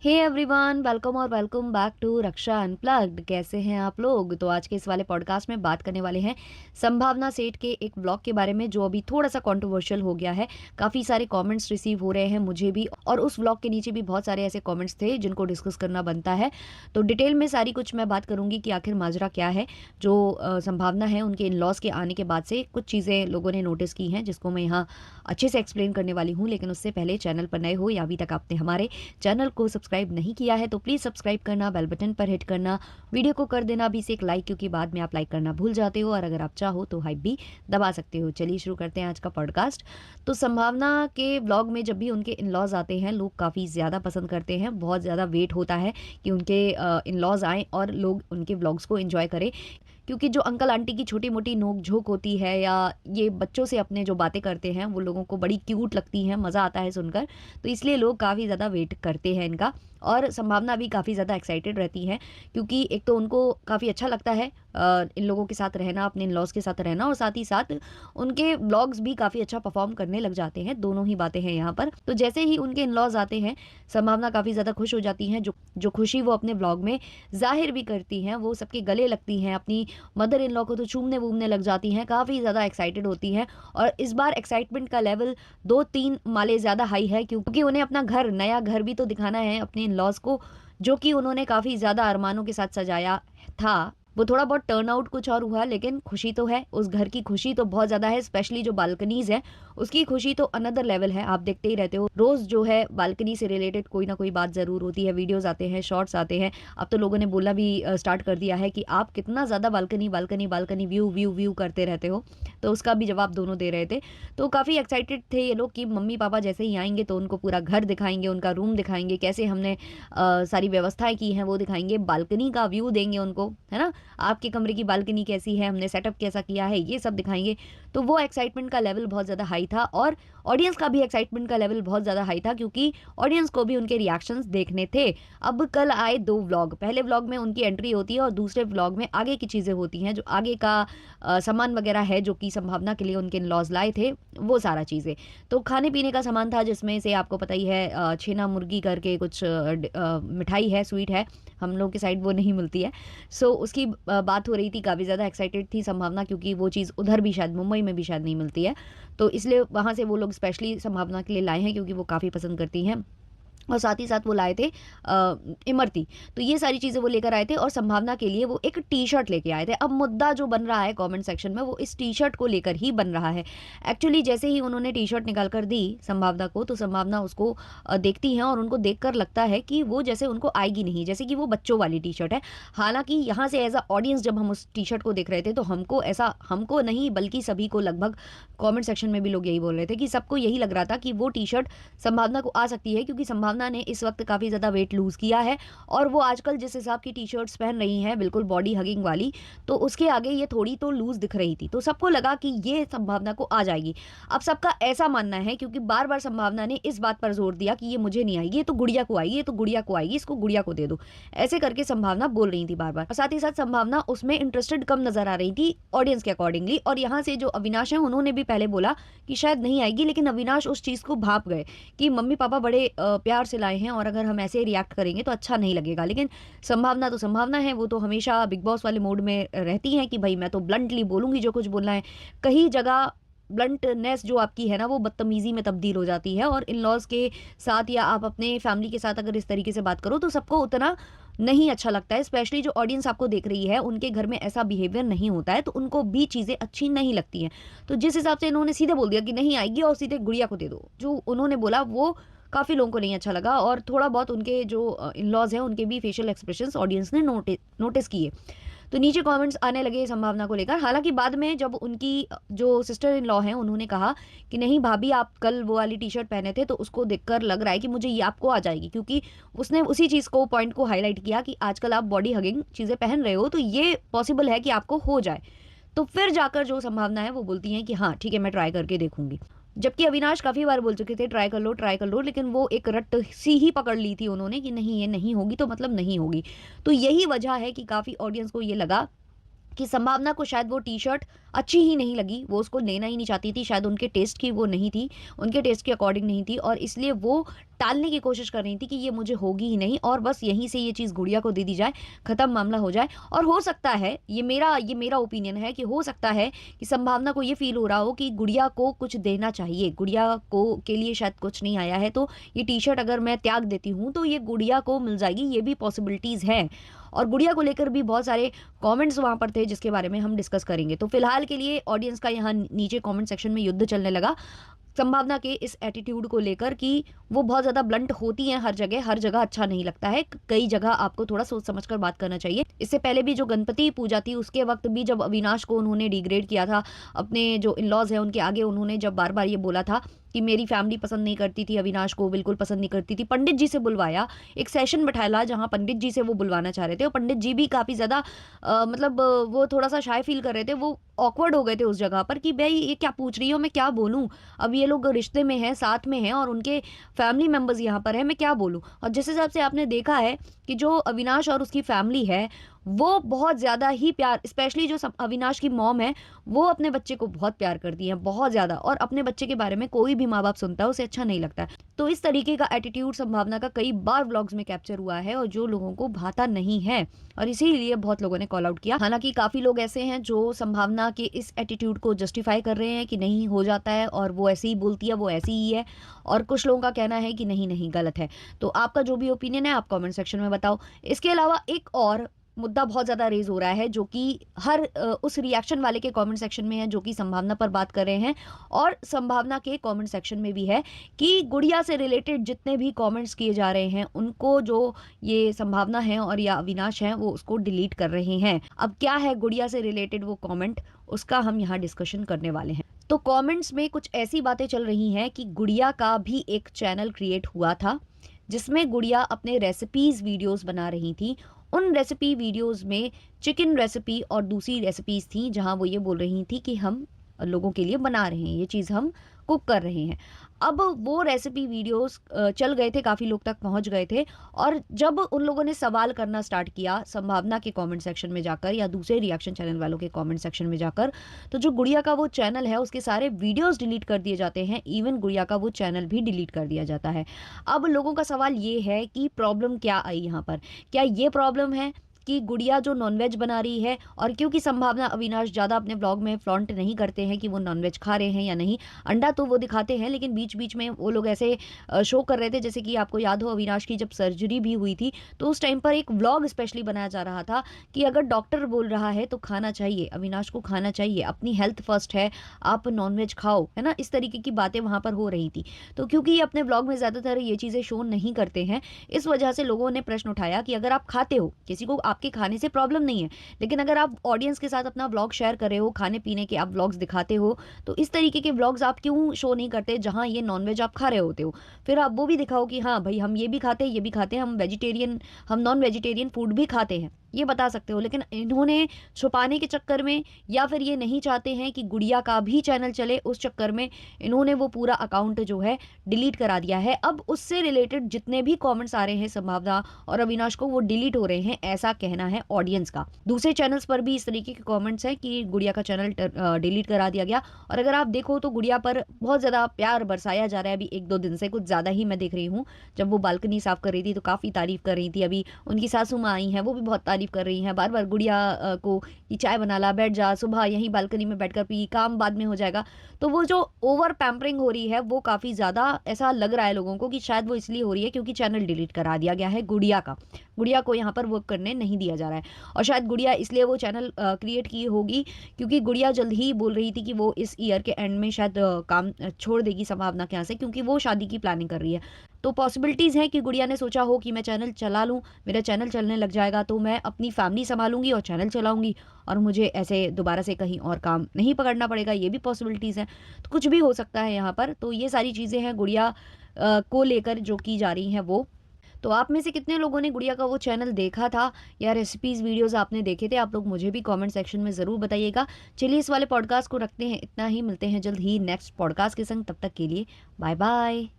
हे everyone, welcome और welcome back to Raksha unplugged. कैसे हैं आप लोग? तो आज के इस वाले पॉडकास्ट में बात करने वाले हैं संभावना सेठ के एक ब्लॉग के बारे में, जो अभी थोड़ा सा कंट्रोवर्शियल हो गया है। काफ़ी सारे कमेंट्स रिसीव हो रहे हैं मुझे भी, और उस ब्लॉग के नीचे भी बहुत सारे ऐसे कमेंट्स थे जिनको डिस्कस करना बनता है। तो डिटेल में सारी कुछ मैं बात करूंगी कि आखिर माजरा क्या है। जो संभावना है, उनके इन लॉज के आने के बाद से कुछ चीज़ें लोगों ने नोटिस की हैं, जिसको मैं यहाँ अच्छे से एक्सप्लेन करने वाली हूँ। लेकिन उससे पहले, चैनल पर नए हो या अभी तक आपने हमारे चैनल को सब्सक्राइब नहीं किया है तो प्लीज़ सब्सक्राइब करना, बेल बटन पर हिट करना, वीडियो को कर देना अभी से एक लाइक, क्योंकि बाद में आप लाइक करना भूल जाते हो, और अगर आप चाहो तो हाइप भी दबा सकते हो। चलिए शुरू करते हैं आज का पॉडकास्ट। तो संभावना के ब्लॉग में जब भी उनके इन लॉज आते हैं, लोग काफ़ी ज़्यादा पसंद करते हैं। बहुत ज़्यादा वेट होता है कि उनके इन लॉज आएँ और लोग उनके ब्लॉग्स को एंजॉय करें, क्योंकि जो अंकल आंटी की छोटी मोटी नोक झोंक होती है, या ये बच्चों से अपने जो बातें करते हैं, वो लोगों को बड़ी क्यूट लगती हैं, मज़ा आता है सुनकर। तो इसलिए लोग काफ़ी ज़्यादा वेट करते हैं इनका। और संभावना भी काफ़ी ज़्यादा एक्साइटेड रहती हैं, क्योंकि एक तो उनको काफ़ी अच्छा लगता है इन लोगों के साथ रहना, अपने इन लॉज के साथ रहना, और साथ ही साथ उनके ब्लॉग्स भी काफ़ी अच्छा परफॉर्म करने लग जाते हैं। दोनों ही बातें हैं यहाँ पर। तो जैसे ही उनके इन लॉज आते हैं, संभावना काफ़ी ज़्यादा खुश हो जाती हैं। जो खुशी वो अपने ब्लॉग में जाहिर भी करती हैं, वो सबके गले लगती हैं, अपनी मदर इन लॉ को तो चूमने वूमने लग जाती हैं, काफ़ी ज़्यादा एक्साइटेड होती हैं। और इस बार एक्साइटमेंट का लेवल 2-3 माले ज़्यादा हाई है, क्योंकि उन्हें अपना घर, नया घर भी तो दिखाना है अपने इन लॉज को, जो कि उन्होंने काफ़ी ज़्यादा अरमानों के साथ सजाया था। वो थोड़ा बहुत टर्न आउट कुछ और हुआ, लेकिन खुशी तो है। उस घर की खुशी तो बहुत ज़्यादा है, स्पेशली जो बालकनीज़ है उसकी खुशी तो अनदर लेवल है। आप देखते ही रहते हो, रोज़ जो है बालकनी से रिलेटेड कोई ना कोई बात ज़रूर होती है। वीडियोज़ आते हैं, शॉर्ट्स आते हैं। अब तो लोगों ने बोलना भी स्टार्ट कर दिया है कि आप कितना ज़्यादा balcony balcony balcony view view view करते रहते हो। तो उसका भी जवाब दोनों दे रहे थे। तो काफ़ी एक्साइटेड थे ये लोग कि मम्मी पापा जैसे ही आएंगे तो उनको पूरा घर दिखाएंगे, उनका रूम दिखाएंगे, कैसे हमने सारी व्यवस्थाएं की हैं वो दिखाएंगे, बालकनी का व्यू देंगे उनको, है ना। आपके कमरे की बालकनी कैसी है, हमने सेटअप कैसा किया है, ये सब दिखाएंगे। तो वो एक्साइटमेंट का लेवल बहुत ज़्यादा हाई था, और ऑडियंस का भी एक्साइटमेंट का लेवल बहुत ज़्यादा हाई था, क्योंकि ऑडियंस को भी उनके रिएक्शंस देखने थे। अब कल आए 2 व्लॉग। पहले व्लॉग में उनकी एंट्री होती है, और दूसरे व्लॉग में आगे की चीज़ें होती हैं, जो आगे का सामान वगैरह है, जो कि संभावना के लिए उनके इन-लॉज़ लाए थे, वो सारा चीज़ें। तो खाने पीने का सामान था, जिसमें से आपको पता ही है, छेना मुर्गी करके कुछ मिठाई है, स्वीट है। हम लोग के साइड वो नहीं मिलती है। सो उसकी बात हो रही थी। काफ़ी ज़्यादा एक्साइटेड थी संभावना, क्योंकि वो चीज़ उधर भी शायद मुंबई में भी शायद नहीं मिलती है। तो इसलिए वहाँ से वो लोग स्पेशली संभावना के लिए लाए हैं, क्योंकि वो काफ़ी पसंद करती हैं। और साथ ही साथ वो लाए थे इमरती। तो ये सारी चीज़ें वो लेकर आए थे, और संभावना के लिए वो एक टी-शर्ट लेके आए थे। अब मुद्दा जो बन रहा है कमेंट सेक्शन में, वो इस टी-शर्ट को लेकर ही बन रहा है। एक्चुअली जैसे ही उन्होंने टी-शर्ट निकाल कर दी संभावना को, तो संभावना उसको देखती हैं, और उनको देखकर लगता है कि वो जैसे उनको आएगी नहीं, जैसे कि वो बच्चों वाली टी-शर्ट है। हालाँकि यहाँ से एज़ अ ऑडियंस जब हम उस टी-शर्ट को देख रहे थे, तो हमको नहीं, बल्कि सभी को, लगभग कमेंट सेक्शन में भी लोग यही बोल रहे थे कि सबको यही लग रहा था कि वो टी-शर्ट संभावना को आ सकती है, क्योंकि संभावना ने इस वक्त काफ़ी ज़्यादा वेट लूज़ किया है, और वो आजकल जिस हिसाब की टी-शर्ट्स पहन रही हैं, बिल्कुल बॉडी हगिंग वाली, तो उसके आगे ये थोड़ी तो लूज़ दिख रही थी। तो सबको लगा कि ये संभावना को आ जाएगी। अब सबका ऐसा मानना है, क्योंकि बार-बार संभावना ने इस बात पर ज़ोर दिया कि ये मुझे नहीं आएगी, ये तो गुड़िया को आएगी, ये तो गुड़िया को आएगी, इसको गुड़िया को दे दो। ऐसे करके संभावना बोल रही थी बार-बार, और साथ ही साथ संभावना उसमें इंटरेस्टेड कम नज़र आ रही थी ऑडियंस के अकॉर्डिंगली। और यहाँ से जो अविनाश हैं, उन्होंने भी पहले बोला कि शायद नहीं आएगी, लेकिन अविनाश उस चीज़ को भाँप गए कि मम्मी पापा बड़े प्यार से लाए हैं, और अगर हम ऐसे रिएक्ट करेंगे तो अच्छा नहीं लगेगा। लेकिन संभावना तो संभावना है, वो तो हमेशा बिग बॉस वाले मोड में रहती हैं कि भाई मैं तो ब्लंटली बोलूँगी जो कुछ बोलना है। कहीं जगह ब्लंटनेस जो आपकी है ना, वो बदतमीज़ी में तब्दील हो जाती है, और इन-लॉज़ के साथ या आप अपने फैमिली के साथ अगर इस तरीके से बात करो, तो सबको उतना नहीं अच्छा लगता है। स्पेशली जो ऑडियंस आपको देख रही है, उनके घर में ऐसा बिहेवियर नहीं होता है, तो उनको भी चीज़ें अच्छी नहीं लगती हैं। तो जिस हिसाब से इन्होंने सीधे बोल दिया कि नहीं आएगी, और सीधे गुड़िया को दे दो, जो उन्होंने बोला वो काफ़ी लोगों को नहीं अच्छा लगा। और थोड़ा बहुत उनके जो इन-लॉज़ हैं, उनके भी फेशियल एक्सप्रेशंस ऑडियंस ने नोटिस किए। तो नीचे कमेंट्स आने लगे संभावना को लेकर। हालाँकि बाद में जब उनकी जो सिस्टर इन लॉ हैं, उन्होंने कहा कि नहीं भाभी, आप कल वो वाली टी-शर्ट पहने थे, तो उसको देखकर लग रहा है कि मुझे ये आपको आ जाएगी, क्योंकि उसने उसी चीज़ को, पॉइंट को हाईलाइट किया कि आजकल आप बॉडी हगिंग चीज़ें पहन रहे हो, तो ये पॉसिबल है कि आपको हो जाए। तो फिर जाकर जो संभावना है, वो बोलती हैं कि हाँ ठीक है, मैं ट्राई करके देखूंगी। जबकि अविनाश काफ़ी बार बोल चुके थे ट्राई कर लो, लेकिन वो एक रट सी ही पकड़ ली थी उन्होंने कि नहीं, ये नहीं होगी तो मतलब नहीं होगी। तो यही वजह है कि काफ़ी ऑडियंस को ये लगा कि संभावना को शायद वो टी-शर्ट अच्छी ही नहीं लगी, वो उसको लेना ही नहीं चाहती थी, शायद उनके टेस्ट की वो नहीं थी, उनके टेस्ट के अकॉर्डिंग नहीं थी और इसलिए वो टालने की कोशिश कर रही थी कि ये मुझे होगी ही नहीं और बस यहीं से ये चीज़ गुड़िया को दे दी जाए, ख़त्म मामला हो जाए। और हो सकता है, ये मेरा ओपिनियन है कि हो सकता है कि संभावना को ये फ़ील हो रहा हो कि गुड़िया को कुछ देना चाहिए, गुड़िया को के लिए शायद कुछ नहीं आया है, तो ये टी-शर्ट अगर मैं त्याग देती हूँ, तो ये गुड़िया को मिल जाएगी, ये भी पॉसिबिलिटीज़ हैं। और गुड़िया को लेकर भी बहुत सारे कमेंट्स वहाँ पर थे जिसके बारे में हम डिस्कस करेंगे। तो फिलहाल के लिए ऑडियंस का यहाँ नीचे कमेंट सेक्शन में युद्ध चलने लगा संभावना के इस एटीट्यूड को लेकर कि वो बहुत ज़्यादा ब्लंट होती हैं हर जगह अच्छा नहीं लगता है। कई जगह आपको थोड़ा सोच समझ कर बात करना चाहिए। इससे पहले भी जो गणपति पूजा थी उसके वक्त भी जब अविनाश को उन्होंने डिग्रेड किया था, अपने जो इन-लॉज़ हैं उनके आगे उन्होंने जब बार-बार ये बोला था कि मेरी फैमिली पसंद नहीं करती थी अविनाश को, बिल्कुल पसंद नहीं करती थी। पंडित जी से बुलवाया, एक सेशन बिठाया जहाँ पंडित जी से वो बुलवाना चाह रहे थे और पंडित जी भी काफ़ी ज़्यादा मतलब वो थोड़ा-सा शाय फ़ील कर रहे थे, वो ऑकवर्ड हो गए थे उस जगह पर कि भई ये क्या पूछ रही हो, मैं क्या बोलूँ? अब ये लोग रिश्ते में हैं, साथ में हैं और उनके फैमिली मेंबर्स यहाँ पर हैं, मैं क्या बोलूँ? और जिस हिसाब से आपने देखा है कि जो अविनाश और उसकी फैमिली है, वो बहुत ज़्यादा ही प्यार स्पेशली जो अविनाश की मॉम है, वो अपने बच्चे को बहुत प्यार करती हैं, बहुत ज़्यादा और अपने बच्चे के बारे में कोई भी माँ-बाप सुनता है, उसे अच्छा नहीं लगता है। तो इस तरीके का एटीट्यूड संभावना का कई बार व्लॉग्स में कैप्चर हुआ है और जो लोगों को भाता नहीं है और इसीलिए बहुत लोगों ने कॉल आउट किया। हालाँकि काफ़ी लोग ऐसे हैं जो संभावना के इस एटीट्यूड को जस्टिफाई कर रहे हैं कि नहीं हो जाता है और वो ऐसे ही बोलती है, वो ऐसी ही है और कुछ लोगों का कहना है कि नहीं, नहीं गलत है। तो आपका जो भी ओपिनियन है आप कमेंट सेक्शन में बताओ। इसके अलावा एक और मुद्दा बहुत ज़्यादा रेज़ हो रहा है जो कि हर उस रिएक्शन वाले के कमेंट सेक्शन में है जो कि संभावना पर बात कर रहे हैं और संभावना के कमेंट सेक्शन में भी है कि गुड़िया से रिलेटेड जितने भी कमेंट्स किए जा रहे हैं उनको जो ये संभावना है और या अविनाश हैं वो उसको डिलीट कर रहे हैं। अब क्या है गुड़िया से रिलेटेड वो कमेंट, उसका हम यहाँ डिस्कशन करने वाले हैं। तो कमेंट्स में कुछ ऐसी बातें चल रही हैं कि गुड़िया का भी एक चैनल क्रिएट हुआ था जिसमें गुड़िया अपने रेसिपीज़ वीडियोस बना रही थी। उन रेसिपी वीडियोस में चिकन रेसिपी और दूसरी रेसिपीज़ थी जहां वो ये बोल रही थी कि हम लोगों के लिए बना रहे हैं, ये चीज़ हम कुक कर रहे हैं। अब वो रेसिपी वीडियोस चल गए थे, काफ़ी लोग तक पहुंच गए थे और जब उन लोगों ने सवाल करना स्टार्ट किया संभावना के कमेंट सेक्शन में जाकर या दूसरे रिएक्शन चैनल वालों के कमेंट सेक्शन में जाकर, तो जो गुड़िया का वो चैनल है उसके सारे वीडियोस डिलीट कर दिए जाते हैं, इवन गुड़िया का वो चैनल भी डिलीट कर दिया जाता है। अब लोगों का सवाल ये है कि प्रॉब्लम क्या आई यहाँ पर? क्या ये प्रॉब्लम है कि गुड़िया जो नॉनवेज बना रही है और क्योंकि संभावना अविनाश ज़्यादा अपने ब्लॉग में फ्लॉन्ट नहीं करते हैं कि वो नॉनवेज खा रहे हैं या नहीं, अंडा तो वो दिखाते हैं लेकिन बीच बीच में वो लोग ऐसे शो कर रहे थे जैसे कि आपको याद हो अविनाश की जब सर्जरी भी हुई थी तो उस टाइम पर एक व्लॉग स्पेशली बनाया जा रहा था कि अगर डॉक्टर बोल रहा है तो खाना चाहिए, अविनाश को खाना चाहिए, अपनी हेल्थ फर्स्ट है, आप नॉनवेज खाओ, है ना? इस तरीके की बातें वहाँ पर हो रही थी। तो क्योंकि ये अपने ब्लॉग में ज़्यादातर ये चीज़ें शो नहीं करते हैं, इस वजह से लोगों ने प्रश्न उठाया कि अगर आप खाते हो, किसी को आपके खाने से प्रॉब्लम नहीं है, लेकिन अगर आप ऑडियंस के साथ अपना व्लॉग शेयर कर रहे हो, खाने-पीने के आप व्लॉग्स दिखाते हो, तो इस तरीके के व्लॉग्स आप क्यों शो नहीं करते जहाँ ये नॉन-वेज आप खा रहे होते हो? फिर आप वो भी दिखाओ कि हाँ, भई हम ये भी खाते हैं, ये भी खाते हैं, हम नॉन-वेजिटेरियन फूड भी खाते हैं। ये बता सकते हो, लेकिन इन्होंने छुपाने के चक्कर में या फिर ये नहीं चाहते हैं कि गुड़िया का भी चैनल चले, उस चक्कर में इन्होंने वो पूरा अकाउंट जो है डिलीट करा दिया है। अब उससे रिलेटेड जितने भी कमेंट्स आ रहे हैं संभावना और अविनाश को वो डिलीट हो रहे हैं, ऐसा कहना है ऑडियंस का। दूसरे चैनल्स पर भी इस तरीके के कमेंट्स हैं कि गुड़िया का चैनल डिलीट करा दिया गया और अगर आप देखो तो गुड़िया पर बहुत ज़्यादा प्यार बरसाया जा रहा है अभी 1-2 दिन से, कुछ ज़्यादा ही मैं देख रही हूँ। जब वो बालकनी साफ कर रही थी तो काफ़ी तारीफ़ कर रही थी। अभी उनकी सासू माँ आई हैं, वो भी बहुत तारीफ़ कर रही हैं। बार-बार गुड़िया को कि चाय बना ला, बैठ जा, सुबह यहीं बालकनी में बैठकर पी, काम बाद में हो जाएगा। तो वो जो ओवर पैम्परिंग हो रही है वो काफ़ी ज़्यादा ऐसा लग रहा है लोगों को कि शायद वो इसलिए हो रही है क्योंकि चैनल डिलीट करा दिया गया है गुड़िया का। गुड़िया को यहाँ पर वर्क करने नहीं दिया जा रहा है और शायद गुड़िया इसलिए वो चैनल क्रिएट की होगी क्योंकि गुड़िया जल्द ही बोल रही थी कि वो इस ईयर के एंड में शायद काम छोड़ देगी संभावना के यहाँ से क्योंकि वो शादी की प्लानिंग कर रही है। तो पॉसिबिलिटीज़ हैं कि गुड़िया ने सोचा हो कि मैं चैनल चला लूँ, मेरा चैनल चलने लग जाएगा तो मैं अपनी फैमिली सँभालूँगी और चैनल चलाऊँगी और मुझे ऐसे दोबारा से कहीं और काम नहीं पकड़ना पड़ेगा, ये भी पॉसिबिलिटीज़ हैं। तो कुछ भी हो सकता है यहाँ पर। तो ये सारी चीज़ें हैं गुड़िया को लेकर जो की जा रही हैं वो। तो आप में से कितने लोगों ने गुड़िया का वो चैनल देखा था या रेसिपीज़ वीडियोज़ आपने देखे थे? आप लोग मुझे भी कमेंट सेक्शन में ज़रूर बताइएगा। चलिए इस वाले पॉडकास्ट को रखते हैं इतना ही, मिलते हैं जल्द ही नेक्स्ट पॉडकास्ट के संग, तब तक के लिए बाय बाय।